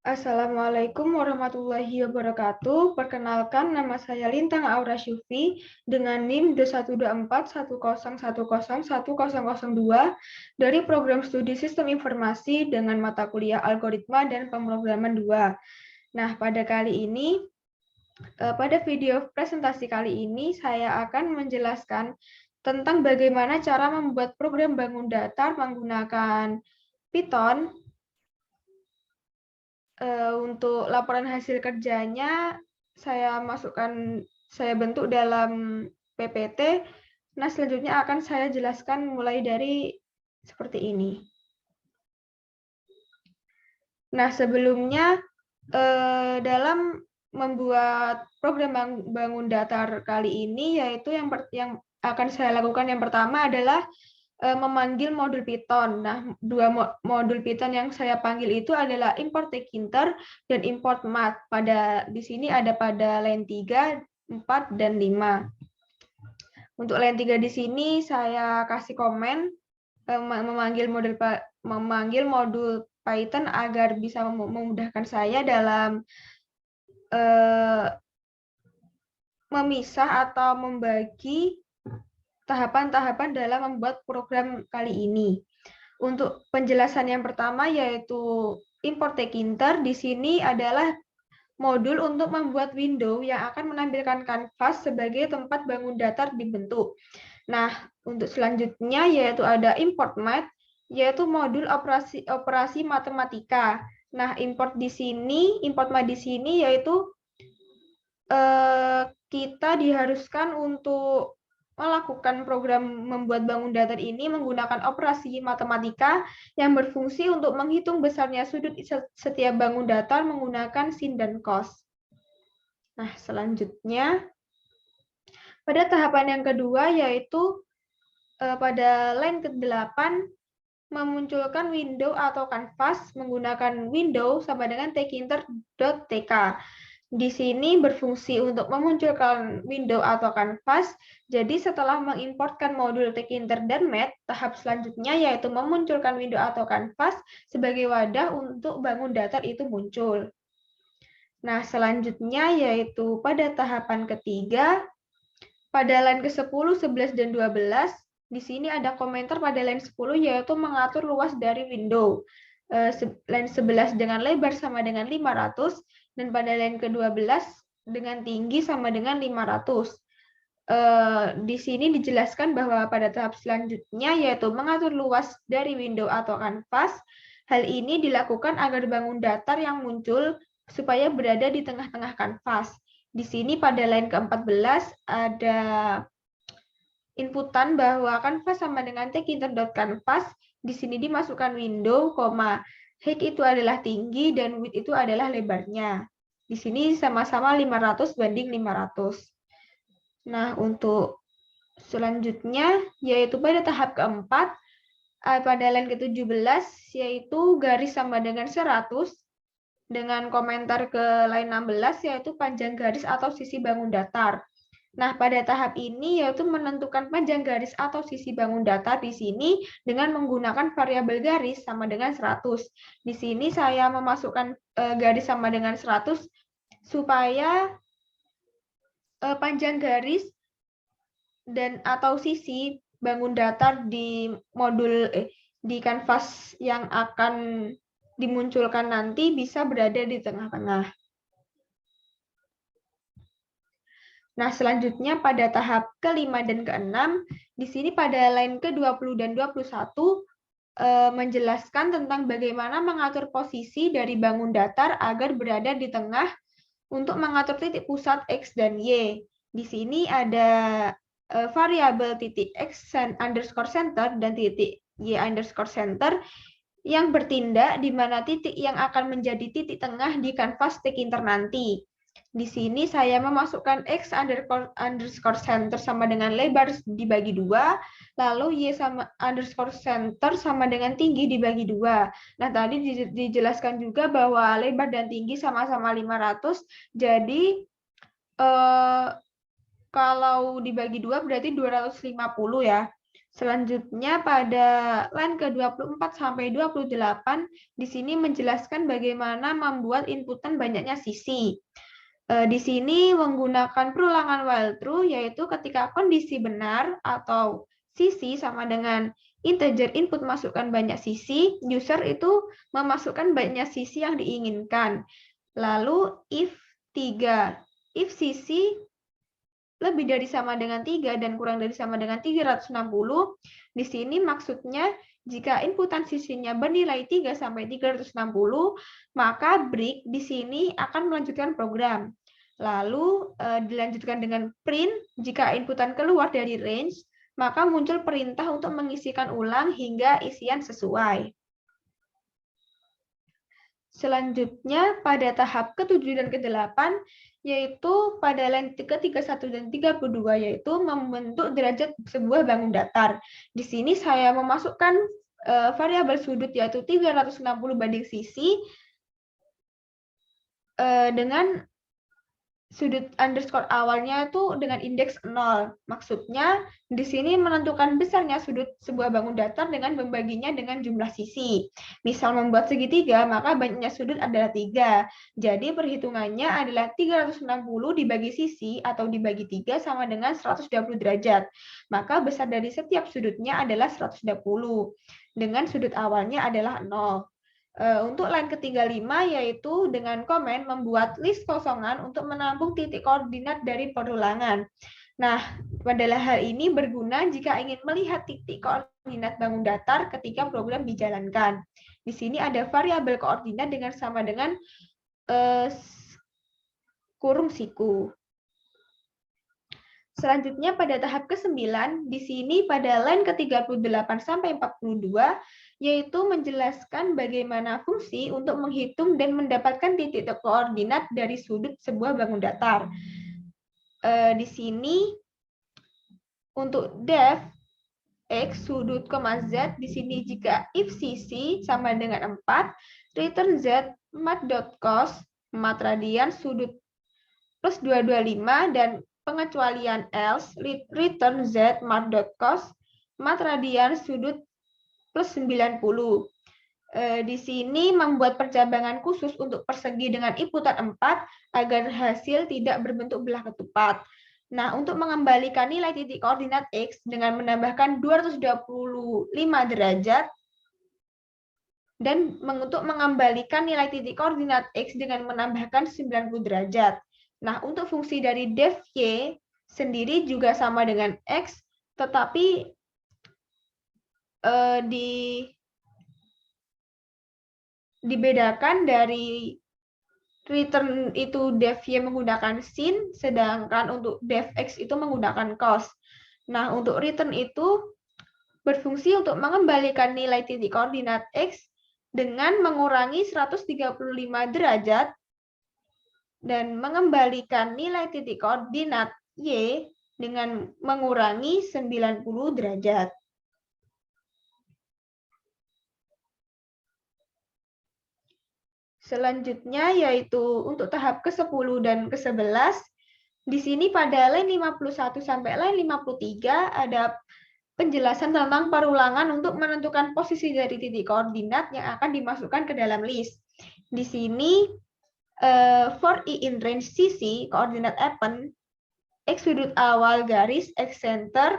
Assalamualaikum warahmatullahi wabarakatuh. Perkenalkan, nama saya Lintang Aura Syufi dengan NIM 12410101002 dari Program Studi Sistem Informasi dengan mata kuliah Algoritma dan Pemrograman 2. Nah, pada video presentasi kali ini saya akan menjelaskan tentang bagaimana cara membuat program bangun datar menggunakan Python. Untuk laporan hasil kerjanya saya bentuk dalam PPT. Nah, selanjutnya akan saya jelaskan mulai dari seperti ini. Nah, sebelumnya dalam membuat program bangun datar kali ini, yaitu yang akan saya lakukan yang pertama adalah memanggil modul Python. Nah, dua modul Python yang saya panggil itu adalah import tkinter dan import math. Di sini ada pada line 3, 4, dan 5. Untuk line 3 di sini saya kasih komen memanggil modul Python agar bisa memudahkan saya dalam memisah atau membagi tahapan-tahapan dalam membuat program kali ini. Untuk penjelasan yang pertama yaitu import tkinter, di sini adalah modul untuk membuat window yang akan menampilkan kanvas sebagai tempat bangun datar dibentuk. Nah, untuk selanjutnya yaitu ada import math, yaitu modul operasi matematika. Nah, import math di sini yaitu kita diharuskan untuk melakukan program membuat bangun datar ini menggunakan operasi matematika yang berfungsi untuk menghitung besarnya sudut setiap bangun datar menggunakan sin dan cos. Nah, selanjutnya pada tahapan yang kedua yaitu pada line ke-8 memunculkan window atau kanvas menggunakan window sama dengan tkinter.tk. Di sini berfungsi untuk memunculkan window atau kanvas. Jadi setelah mengimportkan modul tkinter dan math, tahap selanjutnya yaitu memunculkan window atau kanvas sebagai wadah untuk bangun datar itu muncul. Nah, selanjutnya yaitu pada tahapan ketiga, pada line ke-10, 11, dan 12, di sini ada komentar pada line 10 yaitu mengatur luas dari window. Line 11 dengan lebar sama dengan 500, dan pada line ke-12 dengan tinggi sama dengan 500. Di sini dijelaskan bahwa pada tahap selanjutnya yaitu mengatur luas dari window atau kanvas. Hal ini dilakukan agar bangun datar yang muncul supaya berada di tengah-tengah kanvas. Di sini pada line ke-14 ada inputan bahwa kanvas sama dengan tkinter.canvas. Di sini dimasukkan window, height itu adalah tinggi dan width itu adalah lebarnya. Di sini sama-sama 500 banding 500. Nah, untuk selanjutnya yaitu pada tahap keempat, pada line ke-17 yaitu garis sama dengan 100 dengan komentar ke line 16 yaitu panjang garis atau sisi bangun datar. Nah, pada tahap ini yaitu menentukan panjang garis atau sisi bangun datar di sini dengan menggunakan variabel garis sama dengan 100. Di sini saya memasukkan garis sama dengan 100 supaya panjang garis dan atau sisi bangun datar di di kanvas yang akan dimunculkan nanti bisa berada di tengah-tengah. Nah, selanjutnya pada tahap ke-5 dan ke-6, di sini pada line ke-20 dan 21 menjelaskan tentang bagaimana mengatur posisi dari bangun datar agar berada di tengah untuk mengatur titik pusat X dan Y. Di sini ada variabel titik X underscore center dan titik Y underscore center yang bertindak di mana titik yang akan menjadi titik tengah di kanvas tkinter nanti. Di sini saya memasukkan X underscore center sama dengan lebar dibagi 2, lalu Y sama underscore center sama dengan tinggi dibagi 2. Nah, tadi dijelaskan juga bahwa lebar dan tinggi sama-sama 500, jadi kalau dibagi 2 berarti 250 ya. Selanjutnya pada line ke-24 sampai 28 di sini menjelaskan bagaimana membuat inputan banyaknya sisi. Di sini menggunakan perulangan while true, yaitu ketika kondisi benar atau sisi sama dengan integer input masukkan banyak sisi, user itu memasukkan banyak sisi yang diinginkan. Lalu if sisi lebih dari sama dengan 3 dan kurang dari sama dengan 360, di sini maksudnya jika inputan sisinya bernilai 3 sampai 360, maka break di sini akan melanjutkan program. Lalu dilanjutkan dengan print, jika inputan keluar dari range, maka muncul perintah untuk mengisikan ulang hingga isian sesuai. Selanjutnya pada tahap ke-7 dan ke-8, yaitu pada line ke-31 dan 32, yaitu membentuk derajat sebuah bangun datar. Di sini saya memasukkan variabel sudut yaitu 360 banding sisi dengan sudut underscore awalnya itu dengan indeks 0. Maksudnya di sini menentukan besarnya sudut sebuah bangun datar dengan membaginya dengan jumlah sisi. Misal membuat segitiga, maka banyaknya sudut adalah 3. Jadi perhitungannya adalah 360 dibagi sisi atau dibagi 3 sama dengan 120 derajat. Maka besar dari setiap sudutnya adalah 120. Dengan sudut awalnya adalah 0. Untuk line ke-35 yaitu dengan komen membuat list kosongan untuk menampung titik koordinat dari perulangan. Nah, pada hal ini berguna jika ingin melihat titik koordinat bangun datar ketika program dijalankan. Di sini ada variabel koordinat dengan sama dengan kurung siku. Selanjutnya pada tahap ke-9, di sini pada line ke-38 sampai 42, yaitu menjelaskan bagaimana fungsi untuk menghitung dan mendapatkan titik koordinat dari sudut sebuah bangun datar. Di sini untuk def x sudut, z, di sini jika if sisi sama dengan 4, return z mat.cos, mat radian sudut plus 225, dan pengecualian else, return z mat.cos, mat radian sudut plus 90. Di sini membuat percabangan khusus untuk persegi dengan inputan 4 agar hasil tidak berbentuk belah ketupat. Nah, untuk mengembalikan nilai titik koordinat X dengan menambahkan 225 derajat, dan untuk mengembalikan nilai titik koordinat X dengan menambahkan 90 derajat. Nah, untuk fungsi dari def Y sendiri juga sama dengan X, tetapi dibedakan dari return itu def Y menggunakan sin, sedangkan untuk def X itu menggunakan cos. Nah, untuk return itu berfungsi untuk mengembalikan nilai titik koordinat X dengan mengurangi 135 derajat dan mengembalikan nilai titik koordinat Y dengan mengurangi 90 derajat. Selanjutnya yaitu untuk tahap ke-10 dan ke-11, di sini pada line 51 sampai line 53 ada penjelasan tentang perulangan untuk menentukan posisi dari titik koordinat yang akan dimasukkan ke dalam list. Di sini for i in range sisi koordinat append, x sudut awal garis x center,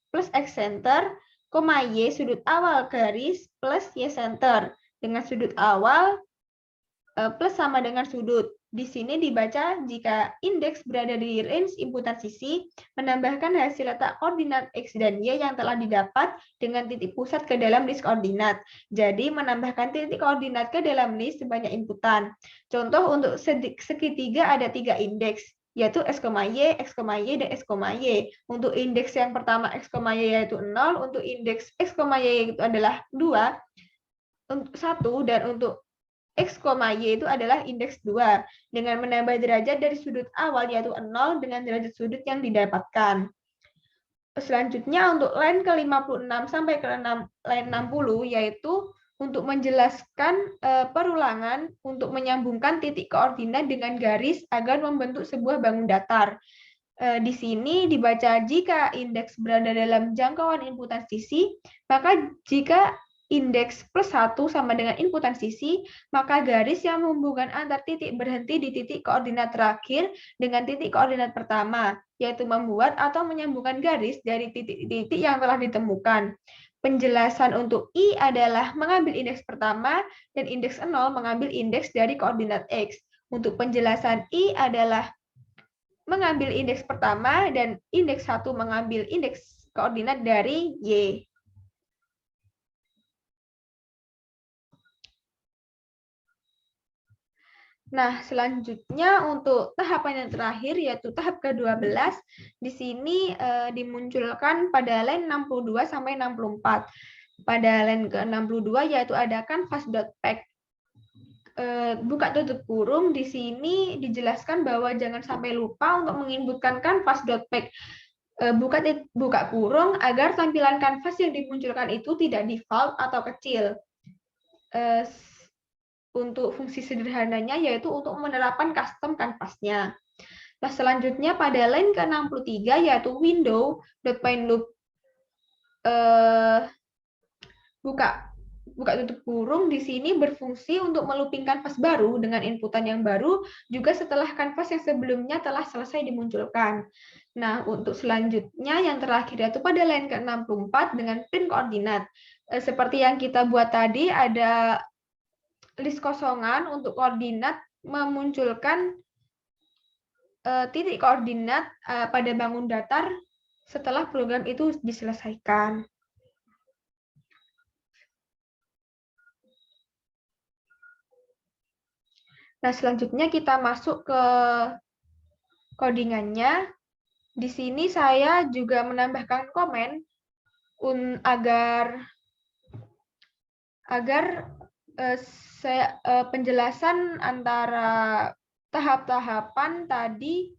plus x center, y sudut awal garis plus y center dengan sudut awal plus sama dengan sudut. Di sini dibaca jika indeks berada di range inputan sisi, menambahkan hasil letak koordinat X dan Y yang telah didapat dengan titik pusat ke dalam list koordinat. Jadi menambahkan titik koordinat ke dalam list sebanyak inputan. Contoh untuk segitiga ada 3 indeks, yaitu X, Y, X, Y, dan X, Y. Untuk indeks yang pertama X, Y yaitu 0, untuk indeks X, Y itu adalah 2, 1, dan untuk X, Y itu adalah indeks 2 dengan menambah derajat dari sudut awal yaitu 0 dengan derajat sudut yang didapatkan. Selanjutnya untuk line ke-56 sampai ke line 60 yaitu untuk menjelaskan perulangan untuk menyambungkan titik koordinat dengan garis agar membentuk sebuah bangun datar. Di sini dibaca jika indeks berada dalam jangkauan inputan sisi, maka jika indeks plus 1 sama dengan inputan sisi, maka garis yang menghubungkan antar titik berhenti di titik koordinat terakhir dengan titik koordinat pertama, yaitu membuat atau menyambungkan garis dari titik-titik yang telah ditemukan. Penjelasan untuk I adalah mengambil indeks pertama dan indeks 0 mengambil indeks dari koordinat X. Untuk penjelasan I adalah mengambil indeks pertama dan indeks 1 mengambil indeks koordinat dari Y. Nah, selanjutnya untuk tahapan yang terakhir yaitu tahap ke-12, di sini dimunculkan pada line 62 sampai 64. Pada line ke-62 yaitu ada canvas.pack. Buka tutup kurung, di sini dijelaskan bahwa jangan sampai lupa untuk menginputkan canvas.pack buka kurung agar tampilan kanvas yang dimunculkan itu tidak default atau kecil. Untuk fungsi sederhananya yaitu untuk menerapkan custom kanvasnya. Nah, selanjutnya pada line ke-63 yaitu window.paintloop buka tutup kurung di sini berfungsi untuk melooping kanvas baru dengan inputan yang baru juga setelah kanvas yang sebelumnya telah selesai dimunculkan. Nah, untuk selanjutnya yang terakhir yaitu pada line ke-64 dengan print koordinat. Seperti yang kita buat tadi ada list kosongan untuk koordinat memunculkan titik koordinat pada bangun datar setelah program itu diselesaikan. Nah, selanjutnya kita masuk ke codingannya. Di sini saya juga menambahkan komen agar penjelasan antara tahap-tahapan tadi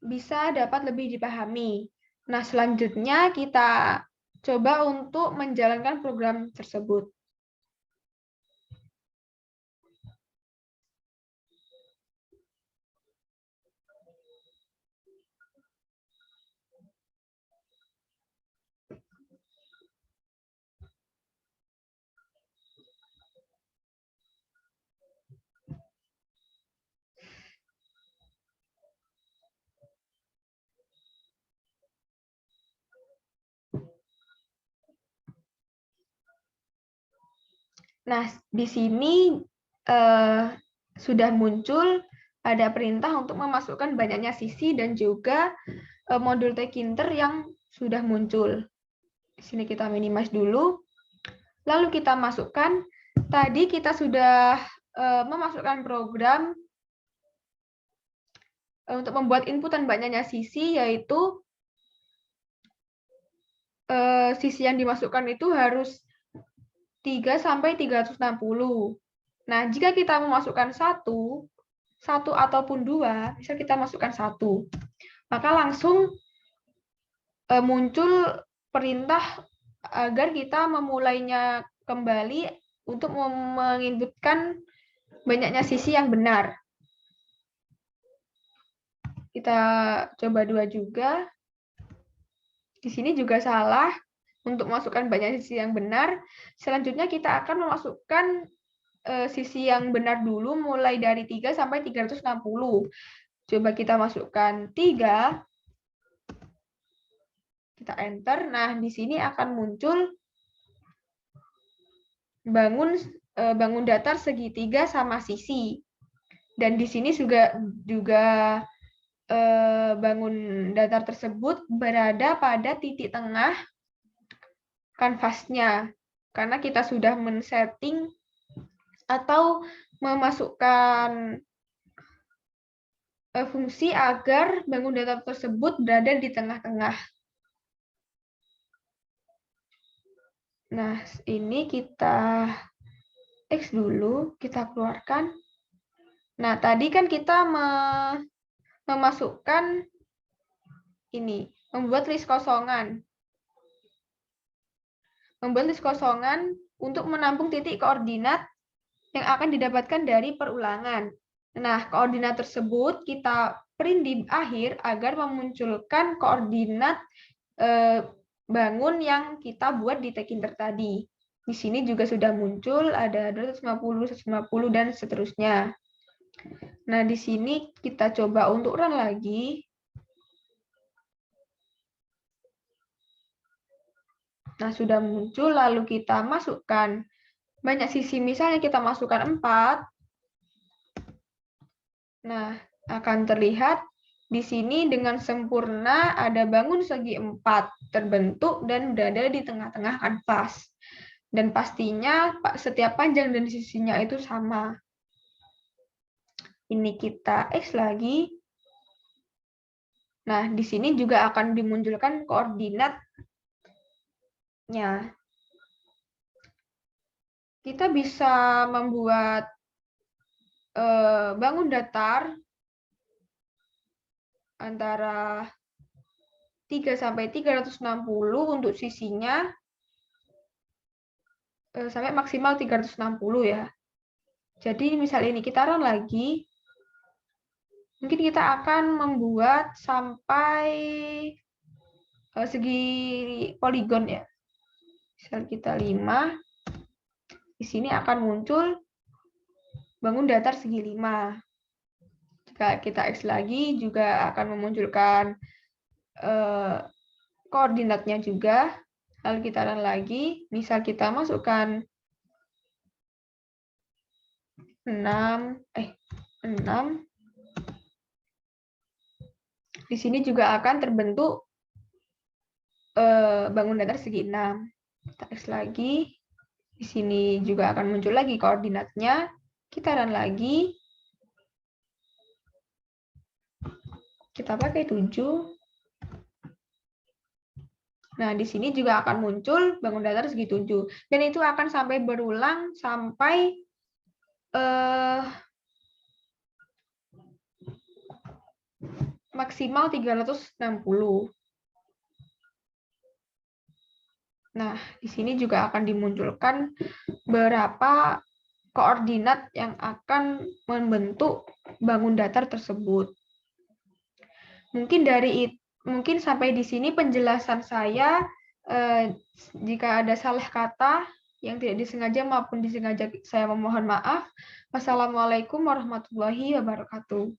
bisa dapat lebih dipahami. Nah, selanjutnya kita coba untuk menjalankan program tersebut. Nah, di sini sudah muncul ada perintah untuk memasukkan banyaknya sisi dan juga modul Tkinter yang sudah muncul. Di sini kita minimize dulu. Lalu kita masukkan. Tadi kita sudah memasukkan program untuk membuat inputan banyaknya sisi, yaitu sisi yang dimasukkan itu harus 3 sampai 360. Nah, jika kita memasukkan satu ataupun 2, bisa kita masukkan 1. Maka langsung muncul perintah agar kita memulainya kembali untuk menginputkan banyaknya sisi yang benar. Kita coba 2 juga. Di sini juga salah. Untuk masukkan banyak sisi yang benar, selanjutnya kita akan memasukkan sisi yang benar dulu mulai dari 3 sampai 360. Coba kita masukkan 3. Kita enter. Nah, di sini akan muncul bangun datar segitiga sama sisi. Dan di sini juga bangun datar tersebut berada pada titik tengah kanvasnya, karena kita sudah men-setting atau memasukkan fungsi agar bangun datar tersebut berada di tengah-tengah. Nah, ini kita X dulu, kita keluarkan. Nah, tadi kan kita memasukkan ini, membuat list kosongan. Membuat list kosongan untuk menampung titik koordinat yang akan didapatkan dari perulangan. Nah, koordinat tersebut kita print di akhir agar memunculkan koordinat bangun yang kita buat di Tkinter tadi. Di sini juga sudah muncul ada 250, 150, dan seterusnya. Nah, di sini kita coba untuk run lagi. Nah, sudah muncul, lalu kita masukkan banyak sisi, misalnya kita masukkan 4. Nah, akan terlihat di sini dengan sempurna ada bangun segi 4 terbentuk dan berada di tengah-tengah kanvas. Dan pastinya setiap panjang dan sisinya itu sama. Ini kita X lagi. Nah, di sini juga akan dimunculkan koordinatnya. Kita bisa membuat bangun datar antara 3 sampai 360 untuk sisinya, sampai maksimal 360 ya. Jadi misal ini kita run lagi, mungkin kita akan membuat sampai segi poligon ya. Misal kita 5, di sini akan muncul bangun datar segi 5. Jika kita X lagi juga akan memunculkan koordinatnya juga. Lalu kita run lagi, misal kita masukkan 6. Di sini juga akan terbentuk bangun datar segi 6. Kita X lagi. Di sini juga akan muncul lagi koordinatnya. Kita run lagi. Kita pakai 7. Nah, di sini juga akan muncul bangun datar segi 7. Dan itu akan sampai berulang sampai maksimal 360. Nah, di sini juga akan dimunculkan beberapa koordinat yang akan membentuk bangun datar tersebut. Mungkin sampai di sini penjelasan saya. Jika ada salah kata yang tidak disengaja maupun disengaja, saya memohon maaf. Wassalamualaikum warahmatullahi wabarakatuh.